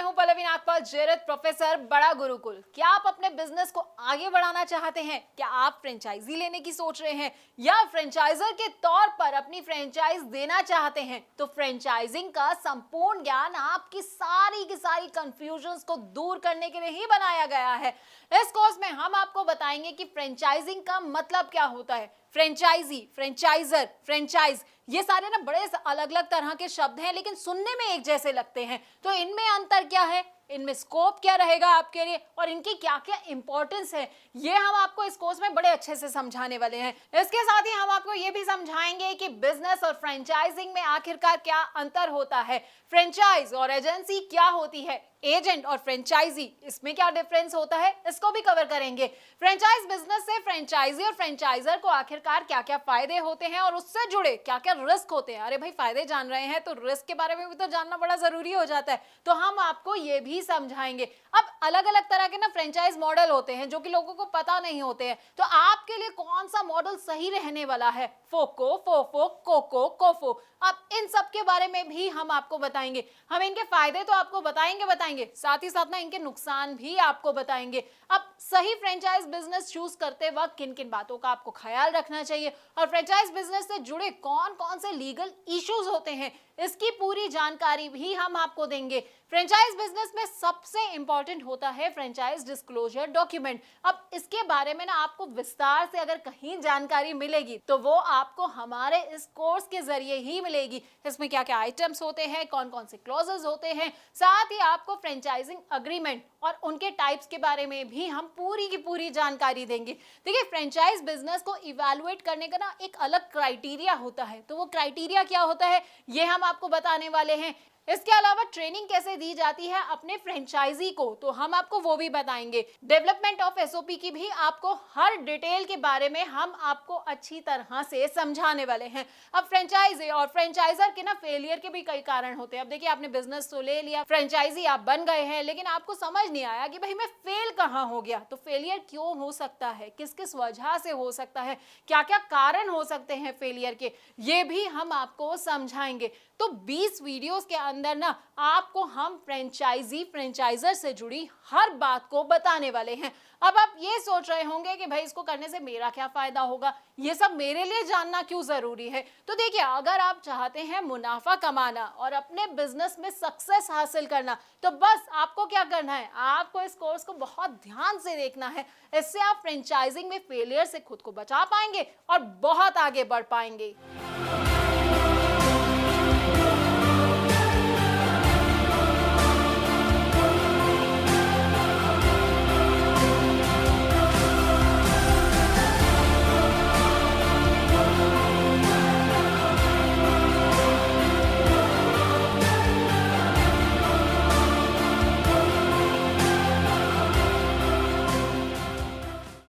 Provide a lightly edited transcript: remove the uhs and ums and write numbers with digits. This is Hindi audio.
मैं हूं पल्लवी नागपाल, जेरत प्रोफेसर, बड़ा गुरुकुल। क्या आप अपने बिजनेस को आगे बढ़ाना चाहते हैं? क्या आप फ्रेंचाइजी लेने की सोच रहे हैं या फ्रेंचाइजर के तौर पर अपनी फ्रेंचाइज देना चाहते हैं? तो फ्रेंचाइजिंग का संपूर्ण ज्ञान आपकी सारी की सारी कंफ्यूजन्स को दूर करने के लिए ही बनाया गया है। इस कोर्स में हम आपको बताएंगे कि फ्रेंचाइजिंग का मतलब क्या होता है। फ्रेंचाइजी, फ्रेंचाइजर, फ्रेंचाइज, ये सारे ना बड़े अलग अलग तरह के शब्द हैं, लेकिन सुनने में एक जैसे लगते हैं। तो इनमें अंतर क्या है, इनमें स्कोप क्या रहेगा आपके लिए और इनकी क्या क्या इंपॉर्टेंस है, ये हम आपको इस कोर्स में बड़े अच्छे से समझाने वाले हैं। इसके साथ ही हम आपको ये भी समझाएंगे कि बिजनेस और फ्रेंचाइजिंग में आखिरकार क्या अंतर होता है, फ्रेंचाइज और एजेंसी क्या होती है, एजेंट और फ्रेंचाइजी इसमें क्या डिफरेंस होता है, इसको भी कवर करेंगे। फ्रेंचाइज बिजनेस से फ्रेंचाइजी और फ्रेंचाइजर को आखिरकार क्या क्या फायदे होते हैं और उससे जुड़े क्या क्या रिस्क होते हैं। अरे भाई, फायदे जान रहे हैं तो रिस्क के बारे में भी तो जानना बड़ा जरूरी हो जाता है, तो हम आपको ये भी समझाएंगे। अब अलग अलग तरह के ना फ्रेंचाइज मॉडल होते हैं जो कि लोगों को पता नहीं होते हैं, तो आपके लिए कौन सा मॉडल सही रहने वाला है, फोको, फोफो, कोको, कोफो, अब इन सब के बारे में भी हम आपको बताएंगे। हम इनके फायदे तो आपको बताएंगे, साथ ही साथ ना इनके नुकसान भी आपको बताएंगे। अब सही फ्रेंचाइज बिजनेस चूज करते वक्त किन किन बातों का आपको ख्याल रखना चाहिए और फ्रेंचाइज बिजनेस से जुड़े कौन कौन से लीगल इश्यूज होते हैं, इसकी पूरी जानकारी भी हम आपको देंगे। फ्रेंचाइज बिजनेस में सबसे इंपॉर्टेंट होता है फ्रेंचाइज डिस्क्लोजर डॉक्यूमेंट। अब इसके बारे में ना आपको विस्तार से अगर कहीं जानकारी मिलेगी तो वो आपको हमारे इस कोर्स के जरिए ही मिलेगी। इसमें क्या क्या आइटम्स होते हैं, कौन कौन से क्लॉजेस होते हैं, साथ ही आपको फ्रेंचाइजिंग अग्रीमेंट और उनके टाइप्स के बारे में भी हम पूरी की पूरी जानकारी देंगे। देखिए, फ्रेंचाइज बिजनेस को इवैल्यूएट करने का ना एक अलग क्राइटेरिया होता है, तो वो क्राइटेरिया क्या होता है ये हम आपको बताने वाले हैं। इसके अलावा ट्रेनिंग कैसे दी जाती है अपने फ्रेंचाइजी को, तो हम आपको वो भी बताएंगे। डेवलपमेंट ऑफ एसओपी की भी आपको हर डिटेल के बारे में हम आपको अच्छी तरह से समझाने वाले हैं। अब फ्रेंचाइजी और फ्रेंचाइजर के ना फेलियर के भी कई कारण होते हैं। अब देखिए, आपने बिजनेस तो ले लिया, फ्रेंचाइजी आप बन गए हैं, लेकिन आपको समझ नहीं आया कि भाई मैं फेल कहाँ हो गया। तो फेलियर क्यों हो सकता है, किस किस वजह से हो सकता है, क्या क्या कारण हो सकते हैं फेलियर के, ये भी हम आपको समझाएंगे। तो 20 वीडियोस के अंदर ना आपको हम फ्रेंचाइजी फ्रेंचाइजर से जुड़ी हर बात को बताने वाले हैं। अब आप ये सोच रहे होंगे कि भाई इसको करने से मेरा क्या फायदा होगा, ये सब मेरे लिए जानना क्यों जरूरी है। तो देखिए, अगर आप चाहते हैं मुनाफा कमाना और अपने बिजनेस में सक्सेस हासिल करना, तो बस आपको क्या करना है, आपको इस कोर्स को बहुत ध्यान से देखना है। इससे आप फ्रेंचाइजिंग में फेलियर से खुद को बचा पाएंगे और बहुत आगे बढ़ पाएंगे।